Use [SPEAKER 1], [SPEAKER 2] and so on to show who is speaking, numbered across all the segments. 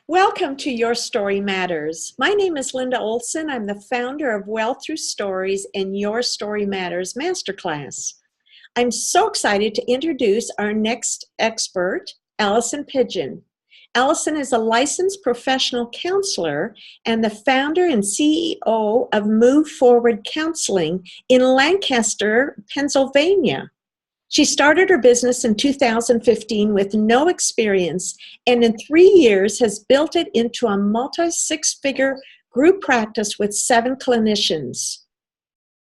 [SPEAKER 1] Welcome to Your Story Matters. My name is Linda Olson. I'm the founder of Wealth Through Stories and Your Story Matters Masterclass. I'm so excited to introduce our next expert, AlisonPidgeon. Alison is a licensed professional counselor and the founder and CEO of Move Forward Counseling in Lancaster, Pennsylvania. She started her business in 2015 with no experience, and in 3 years has built it into a multi-six-figure group practice with 7 clinicians.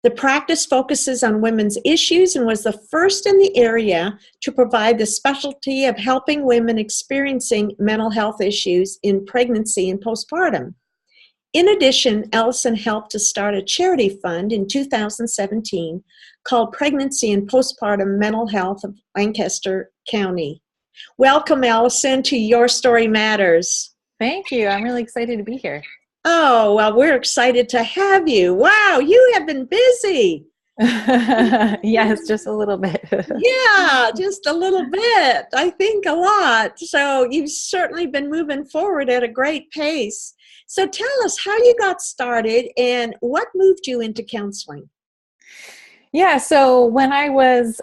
[SPEAKER 1] The practice focuses on women's issues and was the first in the area to provide the specialty of helping women experiencing mental health issues in pregnancy and postpartum. In addition, Alison helped to start a charity fund in 2017 called Pregnancy and Postpartum Mental Health of Lancaster County. Welcome, Alison, to Your Story Matters.
[SPEAKER 2] Thank you. I'm really excited to be here.
[SPEAKER 1] Oh, well, we're excited to have you. Wow, you have been busy.
[SPEAKER 2] Yes, just a little bit.
[SPEAKER 1] Yeah, just a little bit. I think a lot. So you've certainly been moving forward at a great pace. So tell us how you got started and what moved you into counseling.
[SPEAKER 2] Yeah, so when I was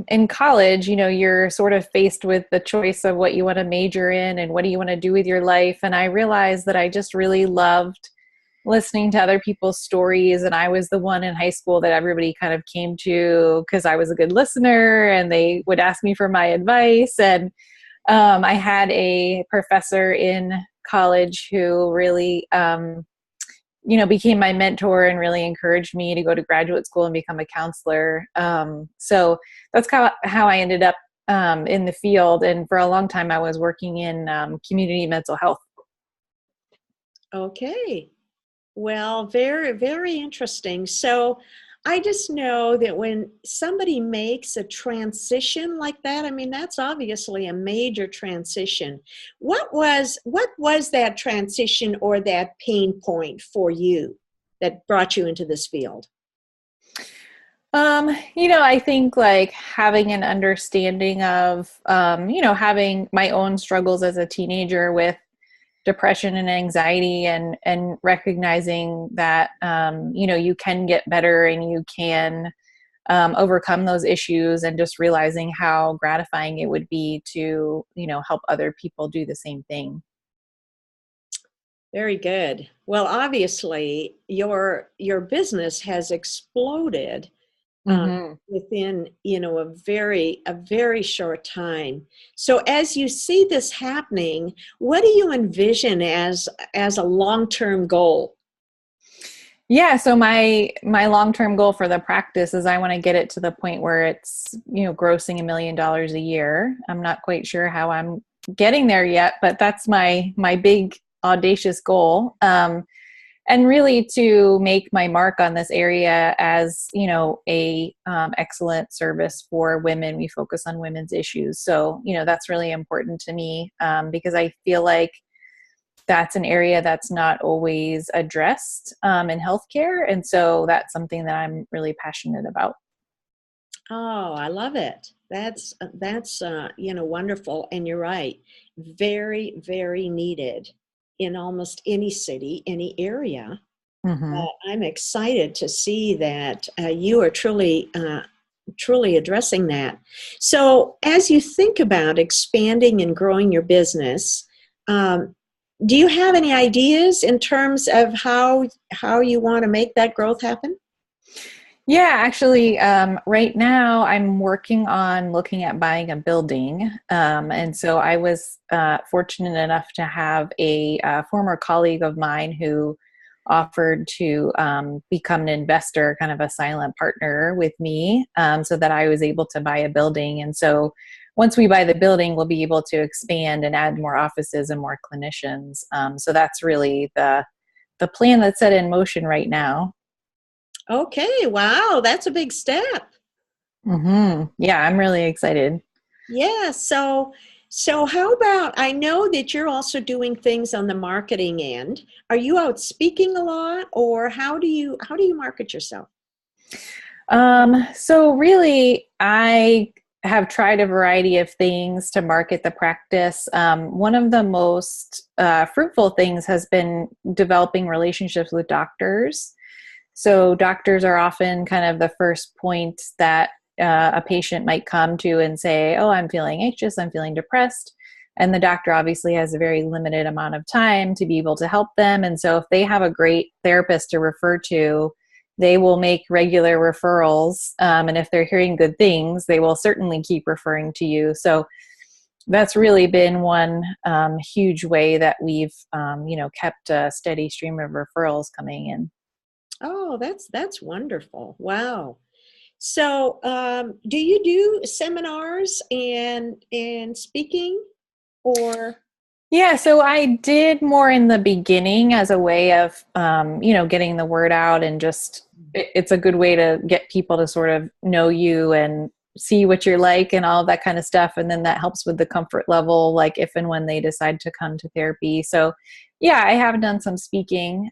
[SPEAKER 2] in college, you're sort of faced with the choice of what you want to major in and what do you want to do with your life. And I realized that I just really loved listening to other people's stories. And I was the one in high school that everybody kind of came to because I was a good listener and they would ask me for my advice. And I had a professor in college who really, became my mentor and really encouraged me to go to graduate school and become a counselor. So that's how I ended up in the field. And for a long time, I was working in community mental health.
[SPEAKER 1] Okay. Well, very, very interesting. So I just know that when somebody makes a transition like that, I mean, that's obviously a major transition. What was that transition or that pain point for you that brought you into this field?
[SPEAKER 2] I think like having an understanding of, having my own struggles as a teenager with depression and anxiety and recognizing that, you can get better and you can overcome those issues and just realizing how gratifying it would be to, help other people do the same thing.
[SPEAKER 1] Very good. Well, obviously, your business has exploded within a very short time. So as you see this happening, what do you envision as a long-term goal?
[SPEAKER 2] Yeah. So my long-term goal for the practice is I want to get it to the point where it's, grossing $1 million a year. I'm not quite sure how I'm getting there yet, but that's my big audacious goal. And really to make my mark on this area as, a excellent service for women. We focus on women's issues. So, that's really important to me because I feel like that's an area that's not always addressed in healthcare. And so that's something that I'm really passionate about.
[SPEAKER 1] Oh, I love it. That's wonderful. And you're right. Very, very needed in almost any city, any area.
[SPEAKER 2] Mm-hmm.
[SPEAKER 1] I'm excited to see that you are truly addressing that. So as you think about expanding and growing your business, do you have any ideas in terms of how you want to make that growth happen?
[SPEAKER 2] Yeah, actually, right now I'm working on looking at buying a building. And so I was fortunate enough to have a former colleague of mine who offered to become an investor, kind of a silent partner with me, so that I was able to buy a building. And so once we buy the building, we'll be able to expand and add more offices and more clinicians. So that's really the plan that's set in motion right now.
[SPEAKER 1] Okay, wow, that's a big step.
[SPEAKER 2] Mm-hmm. Yeah, I'm really excited.
[SPEAKER 1] Yeah, so how about, I know that you're also doing things on the marketing end. Are you out speaking a lot, or how do you market yourself?
[SPEAKER 2] So really, I have tried a variety of things to market the practice. One of the most fruitful things has been developing relationships with doctors. So doctors are often kind of the first point that a patient might come to and say, oh, I'm feeling anxious, I'm feeling depressed. And the doctor obviously has a very limited amount of time to be able to help them. And so if they have a great therapist to refer to, they will make regular referrals. And if they're hearing good things, they will certainly keep referring to you. So that's really been one huge way that we've, kept a steady stream of referrals coming in.
[SPEAKER 1] Oh, that's wonderful. Wow. So, do you do seminars and speaking or?
[SPEAKER 2] Yeah, so I did more in the beginning as a way of, getting the word out, and just it's a good way to get people to sort of know you and see what you're like and all of that kind of stuff. And then that helps with the comfort level, like if and when they decide to come to therapy. So yeah, I have done some speaking.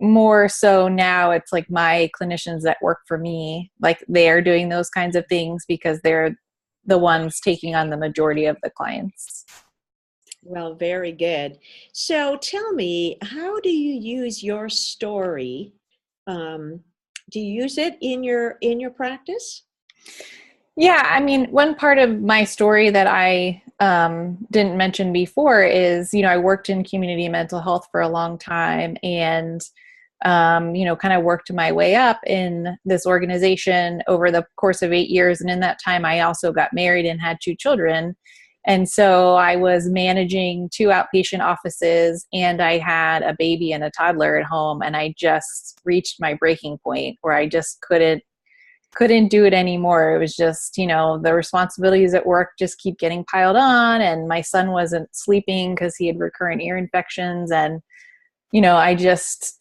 [SPEAKER 2] More so now it's like my clinicians that work for me, like they're doing those kinds of things because they're the ones taking on the majority of the clients.
[SPEAKER 1] Well, very good. So tell me, how do you use your story? Um, do you use it in your practice?
[SPEAKER 2] Yeah, I mean, one part of my story that I didn't mention before is, I worked in community mental health for a long time, and kind of worked my way up in this organization over the course of 8 years. And in that time, I also got married and had 2 children. And so I was managing 2 outpatient offices, and I had a baby and a toddler at home. And I just reached my breaking point where I just couldn't do it anymore. It was just, the responsibilities at work just keep getting piled on. And my son wasn't sleeping because he had recurrent ear infections. And, I just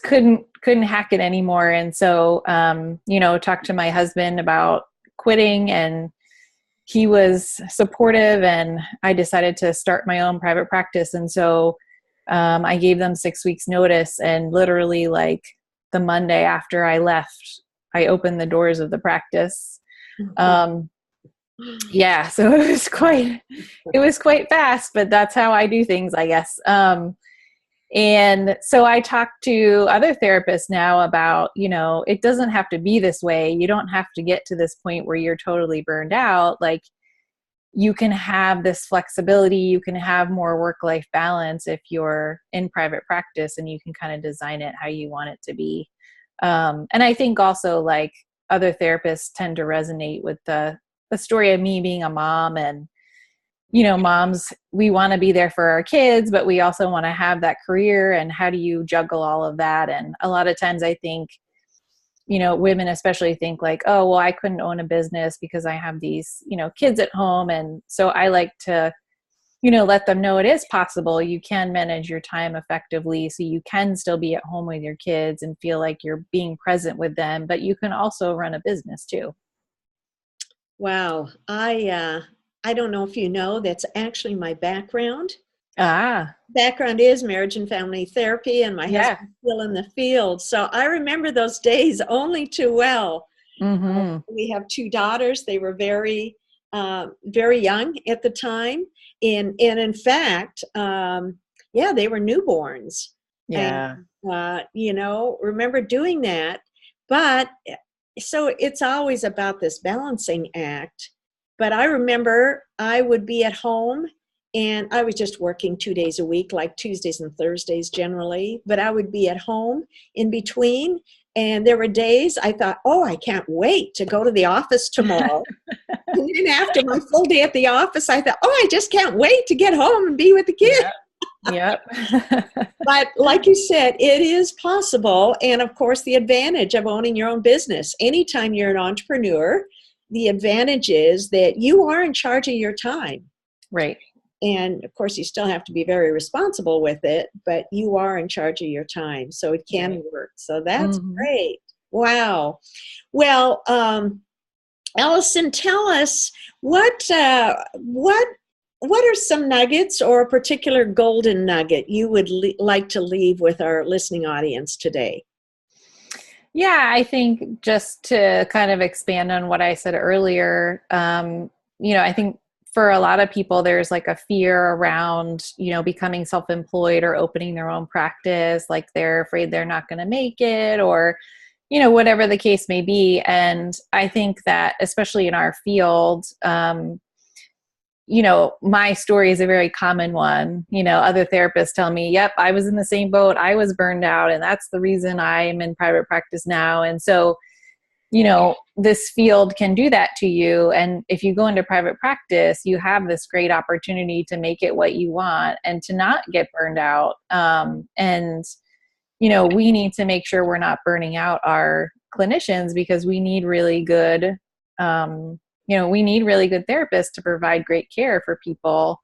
[SPEAKER 2] couldn't hack it anymore. And so, talked to my husband about quitting, and he was supportive, and I decided to start my own private practice. And so, I gave them 6 weeks notice, and literally like the Monday after I left, I opened the doors of the practice. Yeah, so it was quite fast, but that's how I do things, I guess. And so I talk to other therapists now about, it doesn't have to be this way. You don't have to get to this point where you're totally burned out. Like, you can have this flexibility, you can have more work-life balance if you're in private practice, and you can kind of design it how you want it to be. And I think also, like, other therapists tend to resonate with the story of me being a mom. And moms, we want to be there for our kids, but we also want to have that career. And how do you juggle all of that? And a lot of times I think, women especially think like, oh, well, I couldn't own a business because I have these, kids at home. And so I like to, let them know it is possible. You can manage your time effectively, so you can still be at home with your kids and feel like you're being present with them, but you can also run a business too.
[SPEAKER 1] Wow. I don't know if you know, that's actually my background.
[SPEAKER 2] Ah,
[SPEAKER 1] Background is marriage and family therapy, and my
[SPEAKER 2] yeah.
[SPEAKER 1] husband's still in the field. So I remember those days only too well.
[SPEAKER 2] Mm-hmm.
[SPEAKER 1] We have 2 daughters. They were very young at the time. And in fact, they were newborns.
[SPEAKER 2] Yeah.
[SPEAKER 1] And, remember doing that. But so it's always about this balancing act. But I remember I would be at home, and I was just working 2 days a week, like Tuesdays and Thursdays generally, but I would be at home in between. And there were days I thought, oh, I can't wait to go to the office tomorrow. And then after my full day at the office, I thought, oh, I just can't wait to get home and be with the kids.
[SPEAKER 2] Yep.
[SPEAKER 1] But like you said, it is possible. And of course, the advantage of owning your own business. Anytime you're an entrepreneur, the advantage is that you are in charge of your time.
[SPEAKER 2] Right.
[SPEAKER 1] And of course, you still have to be very responsible with it, but you are in charge of your time. So it can work. So that's great. Wow. Well, Alison, tell us what are some nuggets or a particular golden nugget you would like to leave with our listening audience today?
[SPEAKER 2] Yeah, I think just to kind of expand on what I said earlier, I think for a lot of people, there's like a fear around, becoming self-employed or opening their own practice. Like they're afraid they're not going to make it or, whatever the case may be. And I think that especially in our field, my story is a very common one. Other therapists tell me, yep, I was in the same boat. I was burned out. And that's the reason I'm in private practice now. And so, this field can do that to you. And if you go into private practice, you have this great opportunity to make it what you want and to not get burned out. We need to make sure we're not burning out our clinicians because we need really good, therapists to provide great care for people.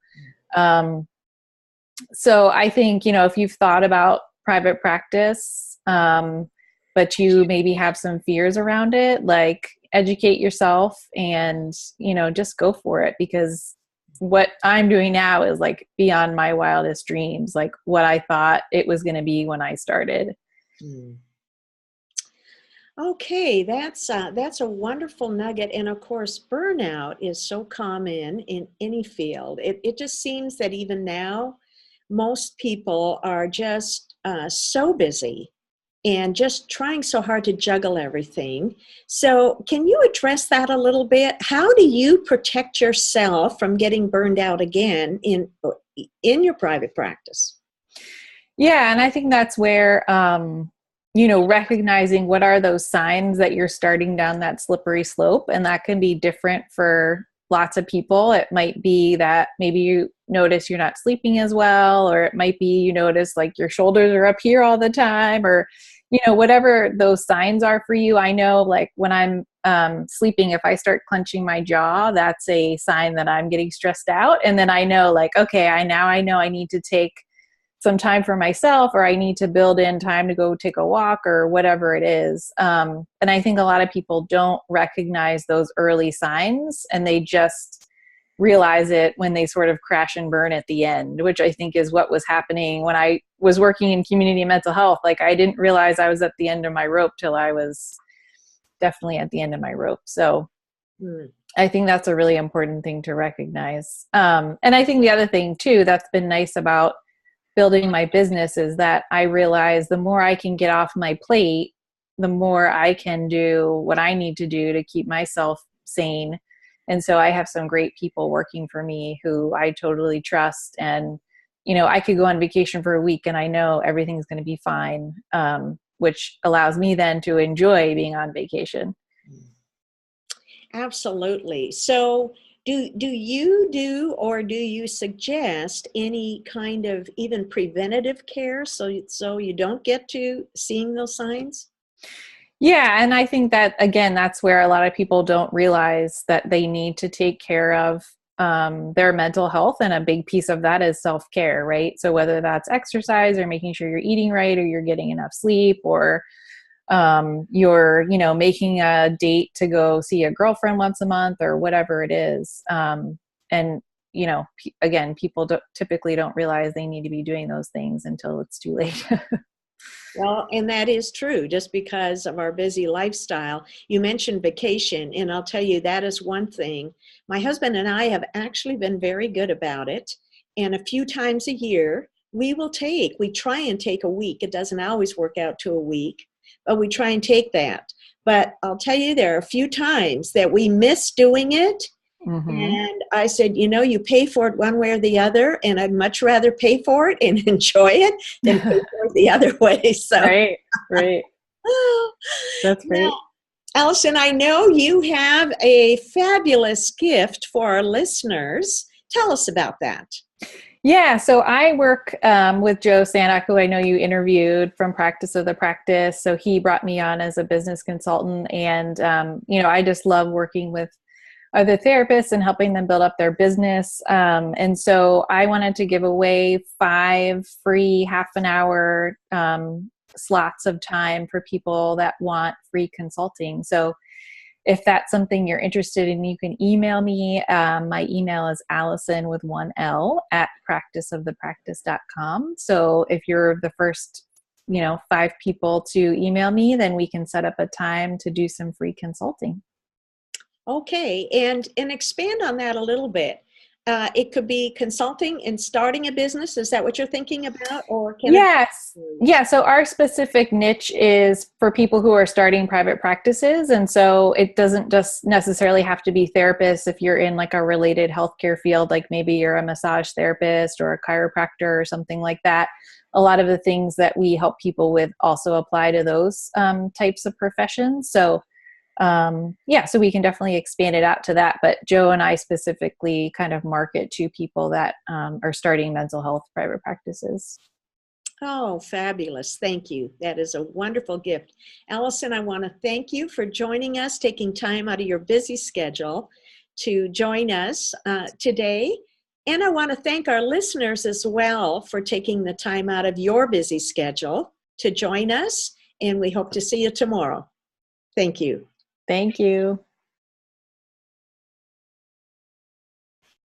[SPEAKER 2] So I think, if you've thought about private practice, but you maybe have some fears around it, like educate yourself and, just go for it, because what I'm doing now is like beyond my wildest dreams, like what I thought it was going to be when I started.
[SPEAKER 1] Okay, that's a wonderful nugget. And of course, burnout is so common in any field. It just seems that even now, most people are just so busy and just trying so hard to juggle everything. So can you address that a little bit? How do you protect yourself from getting burned out again in your private practice?
[SPEAKER 2] Yeah, and I think that's where, recognizing what are those signs that you're starting down that slippery slope. And that can be different for lots of people. It might be that maybe you notice you're not sleeping as well, or it might be you notice like your shoulders are up here all the time, or whatever those signs are for you. I know like when I'm sleeping, if I start clenching my jaw, that's a sign that I'm getting stressed out. And then I know like, okay, I know I need to take some time for myself, or I need to build in time to go take a walk or whatever it is. And I think a lot of people don't recognize those early signs, and they just realize it when they sort of crash and burn at the end, which I think is what was happening when I was working in community mental health. Like I didn't realize I was at the end of my rope till I was definitely at the end of my rope. So I think that's a really important thing to recognize. And I think the other thing too, that's been nice about building my business is that I realize the more I can get off my plate, the more I can do what I need to do to keep myself sane. And so I have some great people working for me who I totally trust. And, I could go on vacation for a week and I know everything's going to be fine, which allows me then to enjoy being on vacation.
[SPEAKER 1] Absolutely. So do you do or do you suggest any kind of even preventative care so you don't get to seeing those signs?
[SPEAKER 2] Yeah. And I think that, again, that's where a lot of people don't realize that they need to take care of their mental health. And a big piece of that is self-care, right? So whether that's exercise or making sure you're eating right, or you're getting enough sleep, or you're, making a date to go see a girlfriend once a month or whatever it is. And, again, people typically don't realize they need to be doing those things until it's too late.
[SPEAKER 1] Well, and that is true just because of our busy lifestyle. You mentioned vacation, and I'll tell you that is one thing. My husband and I have actually been very good about it. And a few times a year, we try and take a week. It doesn't always work out to a week, but we try and take that. But I'll tell you, there are a few times that we miss doing it.
[SPEAKER 2] Mm-hmm.
[SPEAKER 1] And I said, you pay for it one way or the other, and I'd much rather pay for it and enjoy it than pay for it the other way. So,
[SPEAKER 2] Right. That's great.
[SPEAKER 1] Now, Alison, I know you have a fabulous gift for our listeners. Tell us about that.
[SPEAKER 2] Yeah, so I work with Joe Sanak, who I know you interviewed from Practice of the Practice. So he brought me on as a business consultant, and I just love working with other therapists and helping them build up their business. And so I wanted to give away 5 free half an hour slots of time for people that want free consulting. So if that's something you're interested in, you can email me. My email is Alison with 1 L at practiceofthepractice.com. So if you're the first 5 people to email me, then we can set up a time to do some free consulting.
[SPEAKER 1] Okay, and expand on that a little bit. It could be consulting and starting a business. Is that what you're thinking about, or can it?
[SPEAKER 2] Yes. Yeah. So our specific niche is for people who are starting private practices. And so it doesn't just necessarily have to be therapists. If you're in like a related healthcare field, like maybe you're a massage therapist or a chiropractor or something like that, a lot of the things that we help people with also apply to those types of professions. So so we can definitely expand it out to that. But Joe and I specifically kind of market to people that are starting mental health private practices.
[SPEAKER 1] Oh, fabulous. Thank you. That is a wonderful gift. Alison, I want to thank you for joining us, taking time out of your busy schedule to join us today. And I want to thank our listeners as well for taking the time out of your busy schedule to join us. And we hope to see you tomorrow. Thank you.
[SPEAKER 2] Thank you.